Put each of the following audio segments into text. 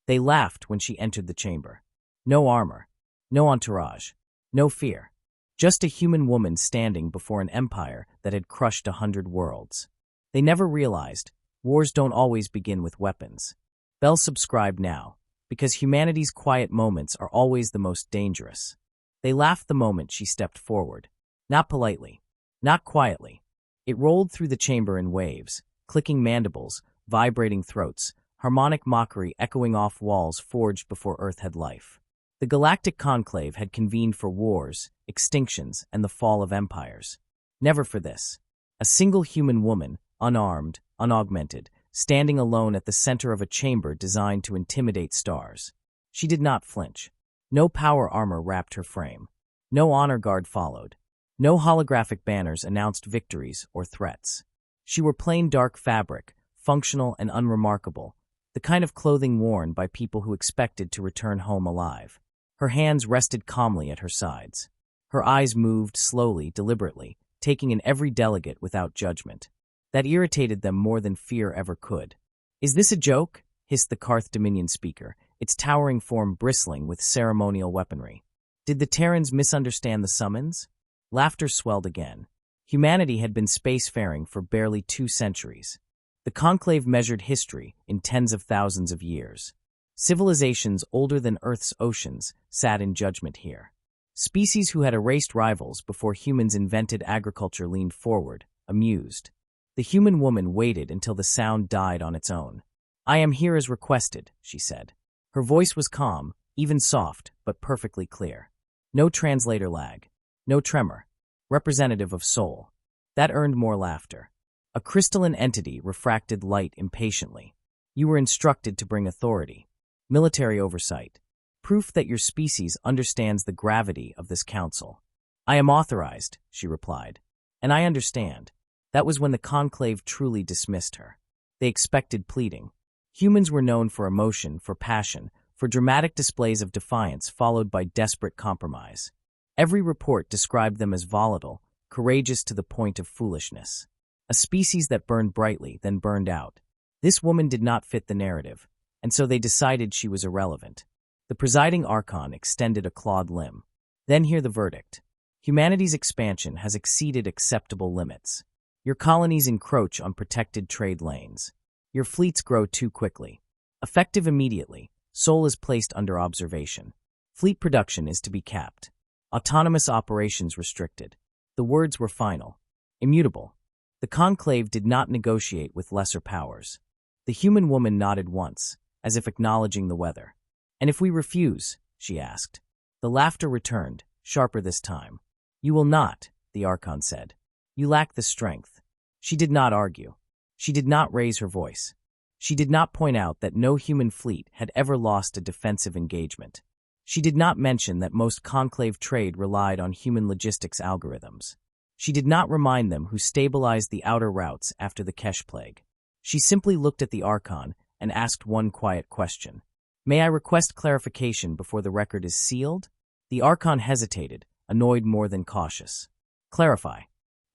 They laughed when she entered the chamber. No armor, no entourage, no fear. Just a human woman standing before an empire that had crushed 100 worlds. They never realized, wars don't always begin with weapons. Bell subscribed now, because humanity's quiet moments are always the most dangerous. They laughed the moment she stepped forward. Not politely, not quietly. It rolled through the chamber in waves, clicking mandibles, vibrating throats, harmonic mockery echoing off walls forged before Earth had life. The Galactic Conclave had convened for wars, extinctions, and the fall of empires. Never for this. A single human woman, unarmed, unaugmented, standing alone at the center of a chamber designed to intimidate stars. She did not flinch. No power armor wrapped her frame. No honor guard followed. No holographic banners announced victories or threats. She wore plain dark fabric, functional and unremarkable, the kind of clothing worn by people who expected to return home alive. Her hands rested calmly at her sides. Her eyes moved slowly, deliberately, taking in every delegate without judgment. That irritated them more than fear ever could. "Is this a joke?" hissed the Karth Dominion speaker, its towering form bristling with ceremonial weaponry. Did the Terrans misunderstand the summons? Laughter swelled again. Humanity had been spacefaring for barely 2 centuries. The Conclave measured history in tens of thousands of years. Civilizations older than Earth's oceans sat in judgment here. Species who had erased rivals before humans invented agriculture leaned forward, amused. The human woman waited until the sound died on its own. "I am here as requested," she said. Her voice was calm, even soft, but perfectly clear. No translator lag. No tremor. Representative of soul. That earned more laughter. A crystalline entity refracted light impatiently. "You were instructed to bring authority. Military oversight. Proof that your species understands the gravity of this council." "I am authorized," she replied. "And I understand." That was when the Conclave truly dismissed her. They expected pleading. Humans were known for emotion, for passion, for dramatic displays of defiance followed by desperate compromise. Every report described them as volatile, courageous to the point of foolishness. A species that burned brightly, then burned out. This woman did not fit the narrative, and so they decided she was irrelevant. The presiding Archon extended a clawed limb. "Then hear the verdict. Humanity's expansion has exceeded acceptable limits. Your colonies encroach on protected trade lanes. Your fleets grow too quickly. Effective immediately, Sol is placed under observation. Fleet production is to be capped. Autonomous operations restricted." The words were final. Immutable. The Conclave did not negotiate with lesser powers. The human woman nodded once, as if acknowledging the weather. "And if we refuse?" she asked. The laughter returned, sharper this time. "You will not," the Archon said. "You lack the strength." She did not argue. She did not raise her voice. She did not point out that no human fleet had ever lost a defensive engagement. She did not mention that most Conclave trade relied on human logistics algorithms. She did not remind them who stabilized the outer routes after the Kesh plague. She simply looked at the Archon and asked one quiet question. "May I request clarification before the record is sealed?" The Archon hesitated, annoyed more than cautious. "Clarify.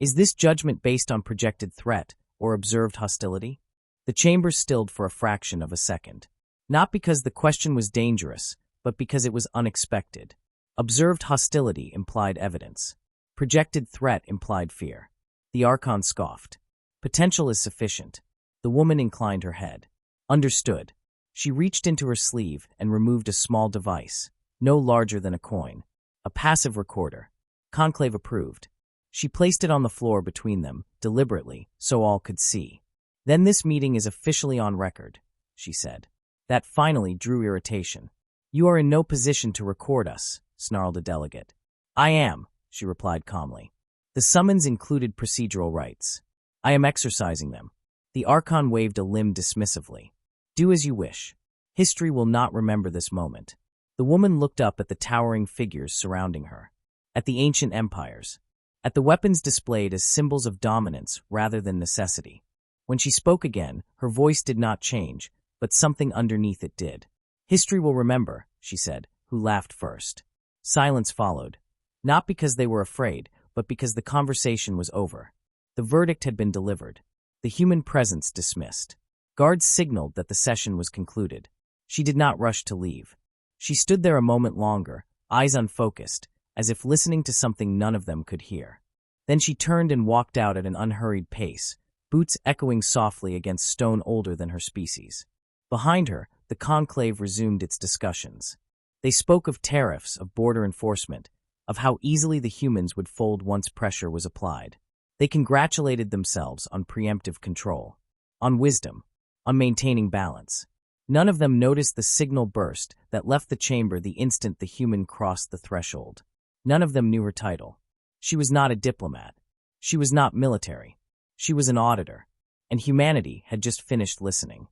Is this judgment based on projected threat or observed hostility?" The chamber stilled for a fraction of a second. Not because the question was dangerous, but because it was unexpected. Observed hostility implied evidence. Projected threat implied fear. The Archon scoffed. "Potential is sufficient." The woman inclined her head. "Understood." She reached into her sleeve and removed a small device, no larger than a coin. A passive recorder. Conclave approved. She placed it on the floor between them, deliberately, so all could see. "Then this meeting is officially on record," she said. That finally drew irritation. "You are in no position to record us," snarled a delegate. "I am," she replied calmly. "The summons included procedural rights. I am exercising them." The Archon waved a limb dismissively. "Do as you wish. History will not remember this moment." The woman looked up at the towering figures surrounding her, at the ancient empires, at the weapons displayed as symbols of dominance rather than necessity. When she spoke again, her voice did not change, but something underneath it did. "History will remember," she said, who laughed first. Silence followed. Not because they were afraid, but because the conversation was over. The verdict had been delivered. The human presence dismissed. Guards signaled that the session was concluded. She did not rush to leave. She stood there a moment longer, eyes unfocused, as if listening to something none of them could hear. Then she turned and walked out at an unhurried pace, boots echoing softly against stone older than her species. Behind her, the conclave resumed its discussions. They spoke of tariffs, of border enforcement, of how easily the humans would fold once pressure was applied. They congratulated themselves on preemptive control, on wisdom, on maintaining balance. None of them noticed the signal burst that left the chamber the instant the human crossed the threshold. None of them knew her title. She was not a diplomat. She was not military. She was an auditor. And humanity had just finished listening.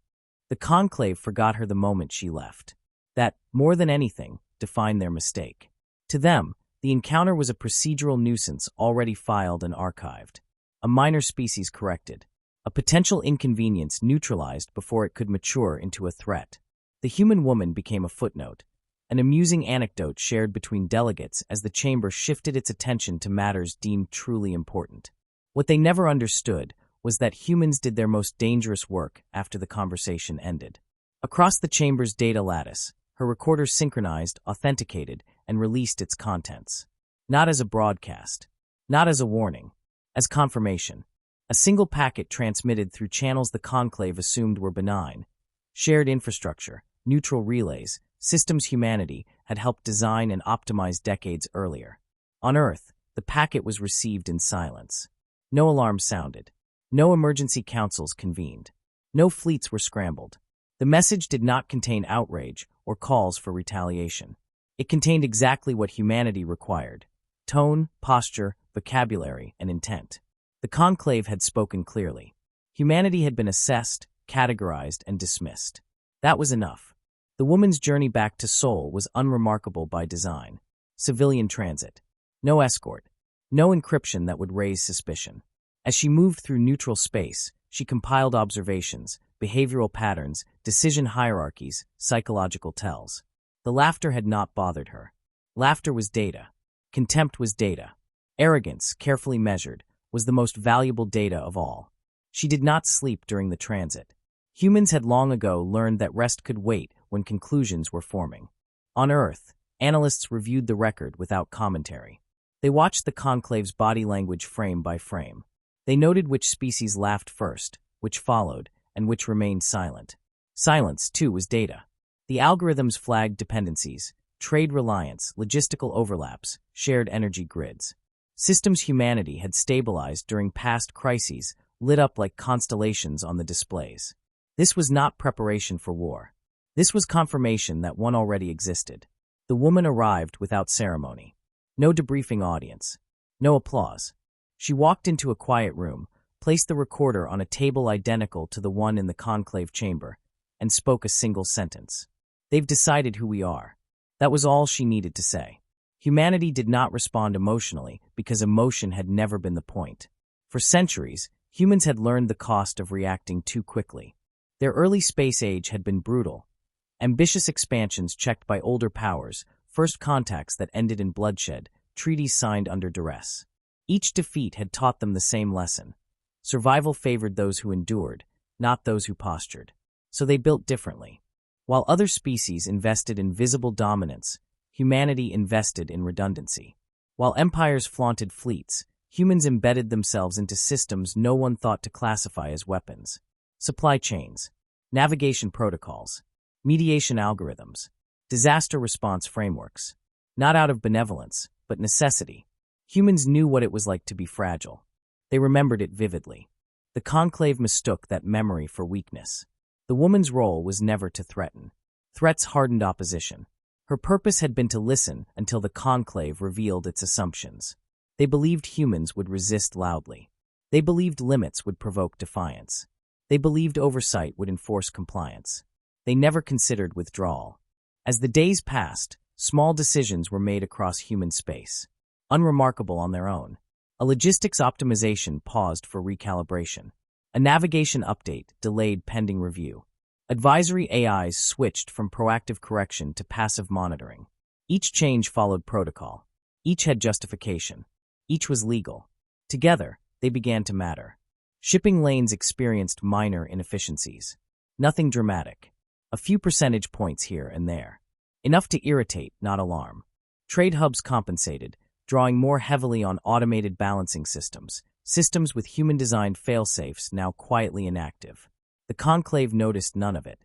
The conclave forgot her the moment she left. That, more than anything, defined their mistake. To them, the encounter was a procedural nuisance already filed and archived. A minor species corrected. A potential inconvenience neutralized before it could mature into a threat. The human woman became a footnote, an amusing anecdote shared between delegates as the chamber shifted its attention to matters deemed truly important. What they never understood was that humans did their most dangerous work after the conversation ended. Across the chamber's data lattice, her recorder synchronized, authenticated, and released its contents. Not as a broadcast, not as a warning, as confirmation. A single packet transmitted through channels the conclave assumed were benign. Shared infrastructure, neutral relays, systems humanity had helped design and optimize decades earlier. On Earth, the packet was received in silence. No alarms sounded. No emergency councils convened. No fleets were scrambled. The message did not contain outrage or calls for retaliation. It contained exactly what humanity required: tone, posture, vocabulary, and intent. The conclave had spoken clearly. Humanity had been assessed, categorized, and dismissed. That was enough. The woman's journey back to Seoul was unremarkable by design. Civilian transit. No escort. No encryption that would raise suspicion. As she moved through neutral space, she compiled observations, behavioral patterns, decision hierarchies, psychological tells. The laughter had not bothered her. Laughter was data. Contempt was data. Arrogance, carefully measured, was the most valuable data of all. She did not sleep during the transit. Humans had long ago learned that rest could wait when conclusions were forming. On Earth, analysts reviewed the record without commentary. They watched the conclave's body language frame by frame. They noted which species laughed first, which followed, and which remained silent. Silence, too, was data. The algorithms flagged dependencies, trade reliance, logistical overlaps, shared energy grids. Systems humanity had stabilized during past crises, lit up like constellations on the displays. This was not preparation for war. This was confirmation that one already existed. The woman arrived without ceremony. No debriefing audience. No applause. She walked into a quiet room, placed the recorder on a table identical to the one in the conclave chamber, and spoke a single sentence. "They've decided who we are." That was all she needed to say. Humanity did not respond emotionally because emotion had never been the point. For centuries, humans had learned the cost of reacting too quickly. Their early space age had been brutal. Ambitious expansions checked by older powers, first contacts that ended in bloodshed, treaties signed under duress. Each defeat had taught them the same lesson. Survival favored those who endured, not those who postured. So they built differently. While other species invested in visible dominance, humanity invested in redundancy. While empires flaunted fleets, humans embedded themselves into systems no one thought to classify as weapons. Supply chains, navigation protocols, mediation algorithms, disaster response frameworks. Not out of benevolence, but necessity. Humans knew what it was like to be fragile. They remembered it vividly. The conclave mistook that memory for weakness. The woman's role was never to threaten. Threats hardened opposition. Her purpose had been to listen until the conclave revealed its assumptions. They believed humans would resist loudly. They believed limits would provoke defiance. They believed oversight would enforce compliance. They never considered withdrawal. As the days passed, small decisions were made across human space. Unremarkable on their own. A logistics optimization paused for recalibration. A navigation update delayed pending review. Advisory AIs switched from proactive correction to passive monitoring. Each change followed protocol. Each had justification. Each was legal. Together, they began to matter. Shipping lanes experienced minor inefficiencies. Nothing dramatic. A few percentage points here and there. Enough to irritate, not alarm. Trade hubs compensated, drawing more heavily on automated balancing systems, systems with human-designed fail-safes now quietly inactive. The conclave noticed none of it.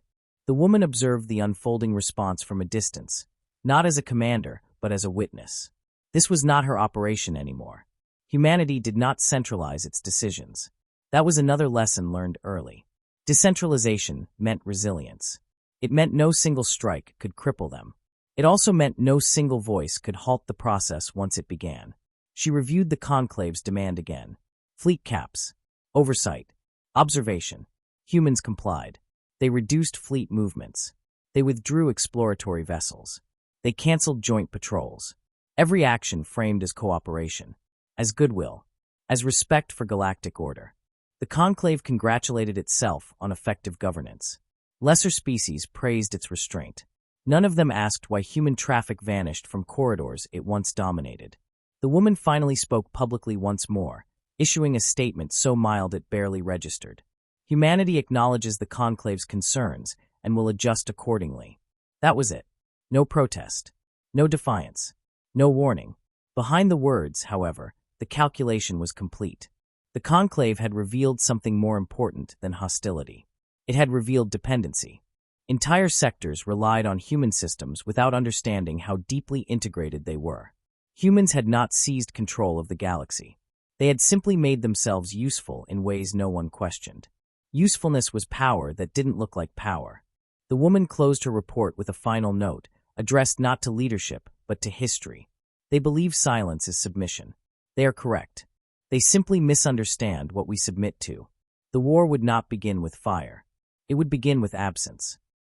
The woman observed the unfolding response from a distance, not as a commander, but as a witness. This was not her operation anymore. Humanity did not centralize its decisions. That was another lesson learned early. Decentralization meant resilience. It meant no single strike could cripple them. It also meant no single voice could halt the process once it began. She reviewed the conclave's demand again. Fleet caps, oversight, observation. Humans complied. They reduced fleet movements. They withdrew exploratory vessels. They canceled joint patrols. Every action framed as cooperation, as goodwill, as respect for galactic order. The conclave congratulated itself on effective governance. Lesser species praised its restraint. None of them asked why human traffic vanished from corridors it once dominated. The woman finally spoke publicly once more, issuing a statement so mild it barely registered. Humanity acknowledges the conclave's concerns and will adjust accordingly. That was it. No protest. No defiance. No warning. Behind the words, however, the calculation was complete. The conclave had revealed something more important than hostility. It had revealed dependency. Entire sectors relied on human systems without understanding how deeply integrated they were. Humans had not seized control of the galaxy. They had simply made themselves useful in ways no one questioned. Usefulness was power that didn't look like power. The woman closed her report with a final note, addressed not to leadership, but to history. They believe silence is submission. They are correct. They simply misunderstand what we submit to. The war would not begin with fire. It would begin with absence.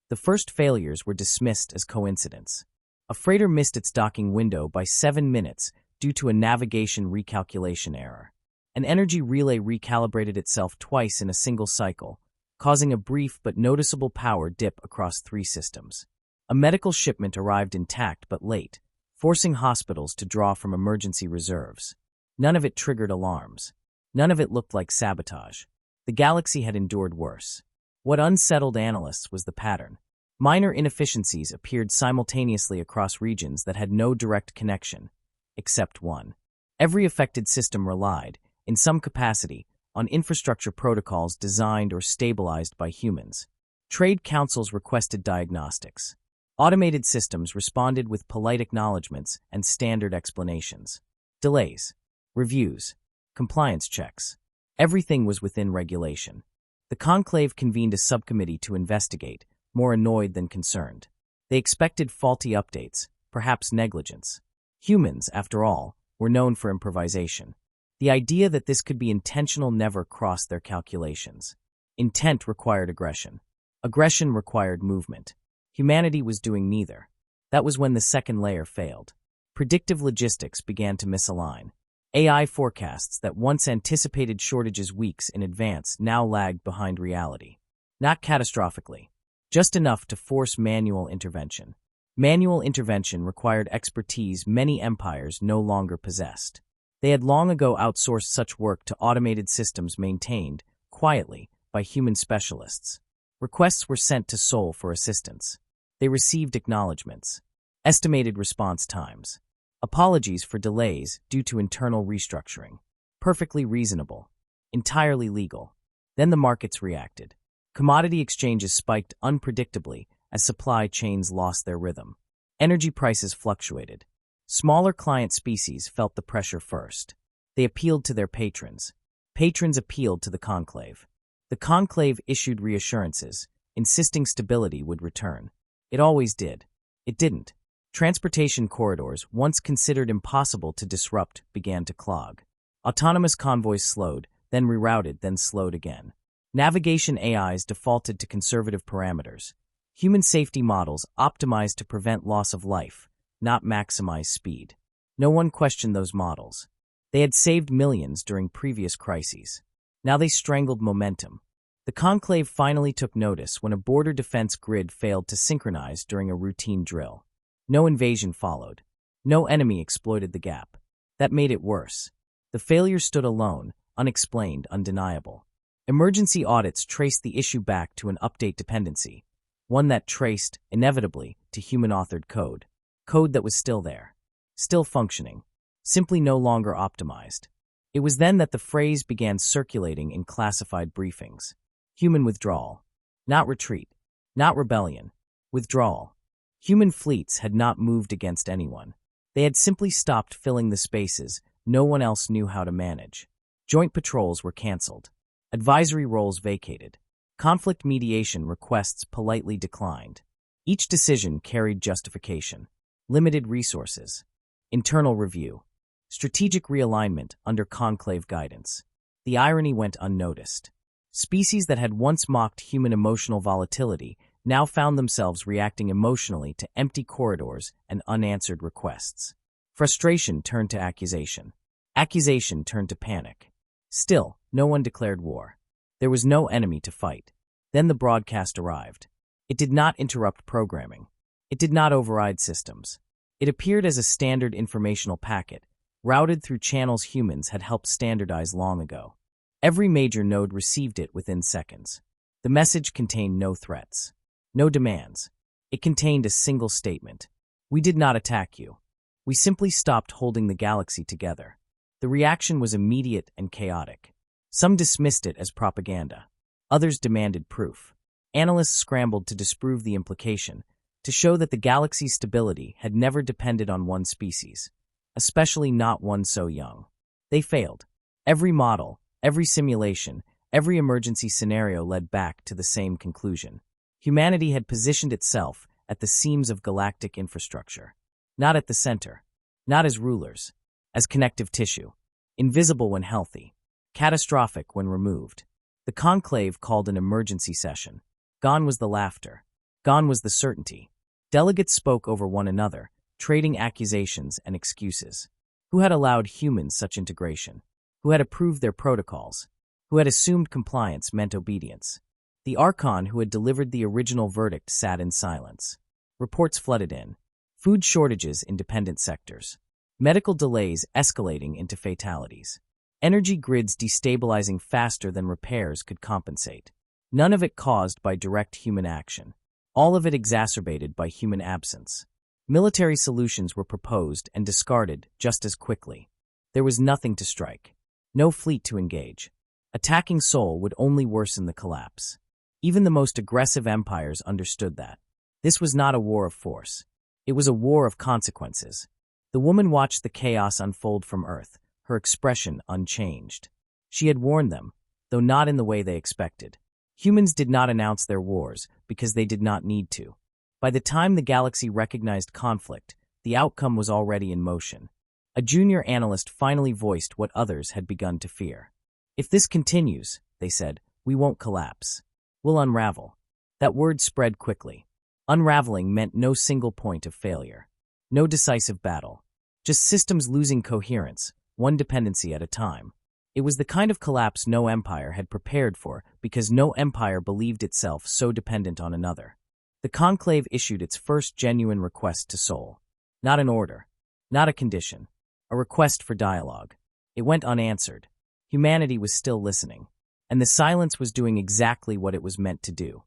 The first failures were dismissed as coincidence. A freighter missed its docking window by 7 minutes due to a navigation recalculation error. An energy relay recalibrated itself twice in a single cycle, causing a brief but noticeable power dip across 3 systems. A medical shipment arrived intact but late, forcing hospitals to draw from emergency reserves. None of it triggered alarms. None of it looked like sabotage. The galaxy had endured worse. What unsettled analysts was the pattern. Minor inefficiencies appeared simultaneously across regions that had no direct connection, except one. Every affected system relied, in some capacity, on infrastructure protocols designed or stabilized by humans. Trade councils requested diagnostics. Automated systems responded with polite acknowledgments and standard explanations. Delays, reviews, compliance checks. Everything was within regulation. The conclave convened a subcommittee to investigate, more annoyed than concerned. They expected faulty updates, perhaps negligence. Humans, after all, were known for improvisation. The idea that this could be intentional never crossed their calculations. Intent required aggression. Aggression required movement. Humanity was doing neither. That was when the second layer failed. Predictive logistics began to misalign. AI forecasts that once anticipated shortages weeks in advance now lagged behind reality. Not catastrophically, just enough to force manual intervention. Manual intervention required expertise many empires no longer possessed. They had long ago outsourced such work to automated systems maintained, quietly, by human specialists. Requests were sent to Sol for assistance. They received acknowledgments. Estimated response times. Apologies for delays due to internal restructuring. Perfectly reasonable. Entirely legal. Then the markets reacted. Commodity exchanges spiked unpredictably as supply chains lost their rhythm. Energy prices fluctuated. Smaller client species felt the pressure first. They appealed to their patrons. Patrons appealed to the conclave. The conclave issued reassurances, insisting stability would return. It always did. It didn't. Transportation corridors, once considered impossible to disrupt, began to clog. Autonomous convoys slowed, then rerouted, then slowed again. Navigation AIs defaulted to conservative parameters. Human safety models optimized to prevent loss of life, not maximize speed. No one questioned those models. They had saved millions during previous crises. Now they strangled momentum. The conclave finally took notice when a border defense grid failed to synchronize during a routine drill. No invasion followed. No enemy exploited the gap. That made it worse. The failure stood alone, unexplained, undeniable. Emergency audits traced the issue back to an update dependency. one that traced, inevitably, to human-authored code. Code that was still there, still functioning, simply no longer optimized. It was then that the phrase began circulating in classified briefings. Human withdrawal. Not retreat. Not rebellion. Withdrawal. Human fleets had not moved against anyone. They had simply stopped filling the spaces no one else knew how to manage. Joint patrols were canceled. Advisory roles vacated. Conflict mediation requests politely declined. Each decision carried justification. Limited resources. Internal review. Strategic realignment under conclave guidance. The irony went unnoticed. Species that had once mocked human emotional volatility now found themselves reacting emotionally to empty corridors and unanswered requests. Frustration turned to accusation. Accusation turned to panic. Still, no one declared war. There was no enemy to fight. Then the broadcast arrived. It did not interrupt programming. It did not override systems. It appeared as a standard informational packet, routed through channels humans had helped standardize long ago. Every major node received it within seconds. The message contained no threats, no demands. It contained a single statement. We did not attack you. We simply stopped holding the galaxy together. The reaction was immediate and chaotic. Some dismissed it as propaganda. Others demanded proof. Analysts scrambled to disprove the implication, to show that the galaxy's stability had never depended on one species, especially not one so young. They failed. Every model, every simulation, every emergency scenario led back to the same conclusion. Humanity had positioned itself at the seams of galactic infrastructure, not at the center, not as rulers, as connective tissue, invisible when healthy, catastrophic when removed. The conclave called an emergency session. Gone was the laughter. Gone was the certainty. Delegates spoke over one another, trading accusations and excuses. Who had allowed humans such integration? Who had approved their protocols? Who had assumed compliance meant obedience? The Archon who had delivered the original verdict sat in silence. Reports flooded in. Food shortages in dependent sectors. Medical delays escalating into fatalities. Energy grids destabilizing faster than repairs could compensate. None of it caused by direct human action. All of it exacerbated by human absence. Military solutions were proposed and discarded just as quickly. There was nothing to strike. No fleet to engage. Attacking Sol would only worsen the collapse. Even the most aggressive empires understood that. This was not a war of force. It was a war of consequences. The woman watched the chaos unfold from Earth, her expression unchanged. She had warned them, though not in the way they expected. Humans did not announce their wars because they did not need to. By the time the galaxy recognized conflict, the outcome was already in motion. A junior analyst finally voiced what others had begun to fear. If this continues, they said, we won't collapse. We'll unravel. That word spread quickly. Unraveling meant no single point of failure. No decisive battle. Just systems losing coherence, one dependency at a time. It was the kind of collapse no empire had prepared for because no empire believed itself so dependent on another. The Conclave issued its first genuine request to Sol. Not an order. Not a condition. A request for dialogue. It went unanswered. Humanity was still listening. And the silence was doing exactly what it was meant to do.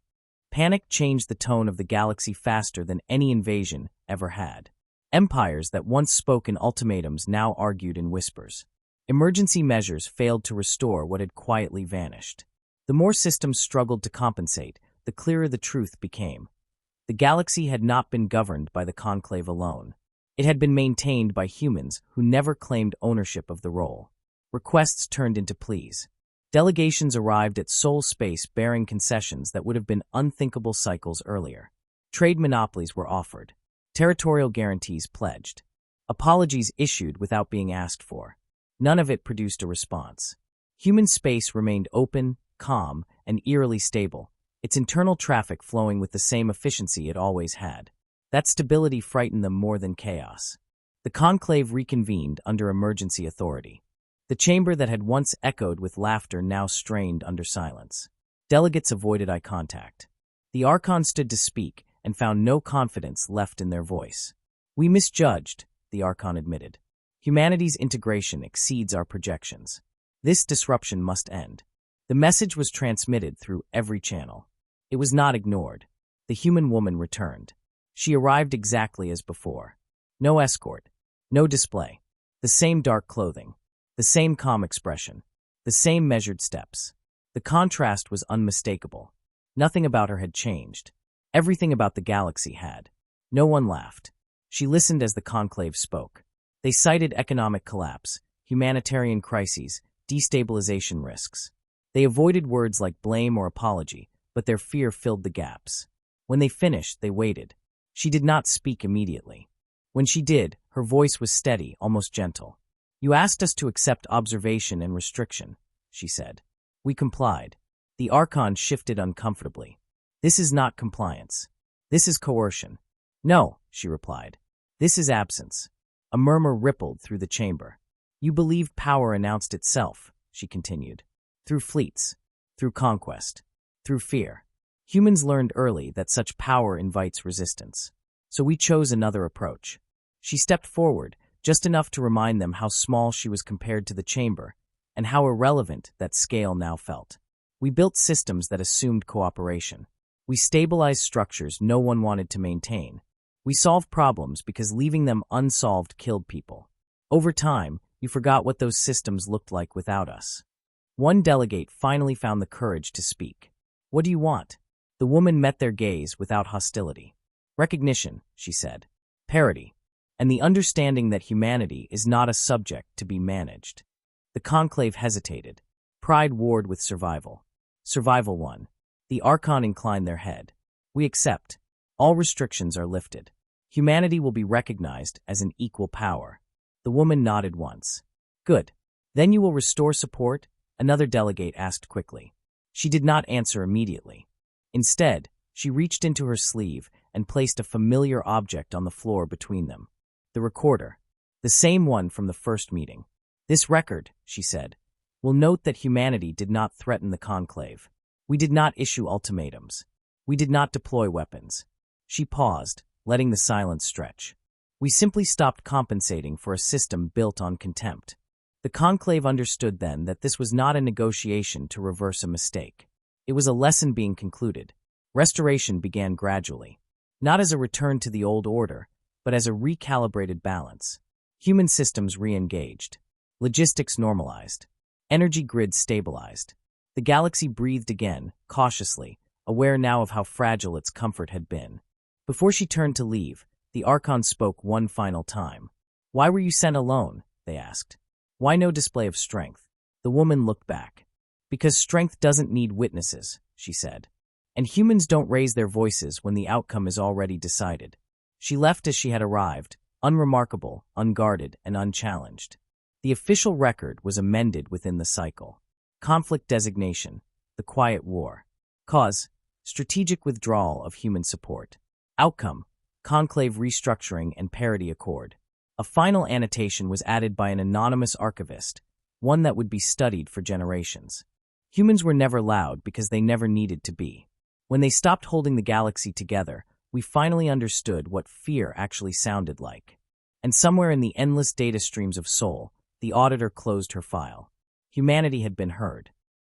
Panic changed the tone of the galaxy faster than any invasion ever had. Empires that once spoke in ultimatums now argued in whispers. Emergency measures failed to restore what had quietly vanished. The more systems struggled to compensate, the clearer the truth became. The galaxy had not been governed by the Conclave alone. It had been maintained by humans who never claimed ownership of the role. Requests turned into pleas. Delegations arrived at Sol space bearing concessions that would have been unthinkable cycles earlier. Trade monopolies were offered. Territorial guarantees pledged. Apologies issued without being asked for. None of it produced a response. Human space remained open, calm, and eerily stable, its internal traffic flowing with the same efficiency it always had. That stability frightened them more than chaos. The Conclave reconvened under emergency authority. The chamber that had once echoed with laughter now strained under silence. Delegates avoided eye contact. The Archon stood to speak and found no confidence left in their voice. We misjudged, the Archon admitted. Humanity's integration exceeds our projections. This disruption must end. The message was transmitted through every channel. It was not ignored. The human woman returned. She arrived exactly as before. No escort, no display. The same dark clothing, the same calm expression, the same measured steps. The contrast was unmistakable. Nothing about her had changed. Everything about the galaxy had. No one laughed. She listened as the conclave spoke. They cited economic collapse, humanitarian crises, destabilization risks. They avoided words like blame or apology, but their fear filled the gaps. When they finished, they waited. She did not speak immediately. When she did, her voice was steady, almost gentle. "You asked us to accept observation and restriction," she said. We complied. The Archon shifted uncomfortably. "This is not compliance. This is coercion." "No," she replied. "This is absence." A murmur rippled through the chamber. "You believed power announced itself," she continued. "Through fleets, through conquest, through fear. Humans learned early that such power invites resistance. So we chose another approach." She stepped forward, just enough to remind them how small she was compared to the chamber, and how irrelevant that scale now felt. "We built systems that assumed cooperation. We stabilized structures no one wanted to maintain. We solved problems because leaving them unsolved killed people. Over time, you forgot what those systems looked like without us." One delegate finally found the courage to speak. "What do you want?" The woman met their gaze without hostility. "Recognition," she said. "Parity. And the understanding that humanity is not a subject to be managed." The conclave hesitated. Pride warred with survival. Survival won. The Archon inclined their head. "We accept. All restrictions are lifted. Humanity will be recognized as an equal power." The woman nodded once. "Good. Then you will restore support?" Another delegate asked quickly. She did not answer immediately. Instead, she reached into her sleeve and placed a familiar object on the floor between them. The recorder. The same one from the first meeting. "This record," she said, "will note that humanity did not threaten the conclave. We did not issue ultimatums. We did not deploy weapons." She paused, letting the silence stretch. "We simply stopped compensating for a system built on contempt." The conclave understood then that this was not a negotiation to reverse a mistake. It was a lesson being concluded. Restoration began gradually. Not as a return to the old order, but as a recalibrated balance. Human systems re-engaged. Logistics normalized. Energy grids stabilized. The galaxy breathed again, cautiously, aware now of how fragile its comfort had been. Before she turned to leave, the Archon spoke one final time. "Why were you sent alone?" they asked. "Why no display of strength?" The woman looked back. "Because strength doesn't need witnesses," she said. "And humans don't raise their voices when the outcome is already decided." She left as she had arrived, unremarkable, unguarded, and unchallenged. The official record was amended within the cycle. Conflict designation, the quiet war. Cause, strategic withdrawal of human support. Outcome, conclave restructuring and parity accord. A final annotation was added by an anonymous archivist, one that would be studied for generations. Humans were never loud because they never needed to be. When they stopped holding the galaxy together, we finally understood what fear actually sounded like. And somewhere in the endless data streams of soul, the auditor closed her file. Humanity had been heard.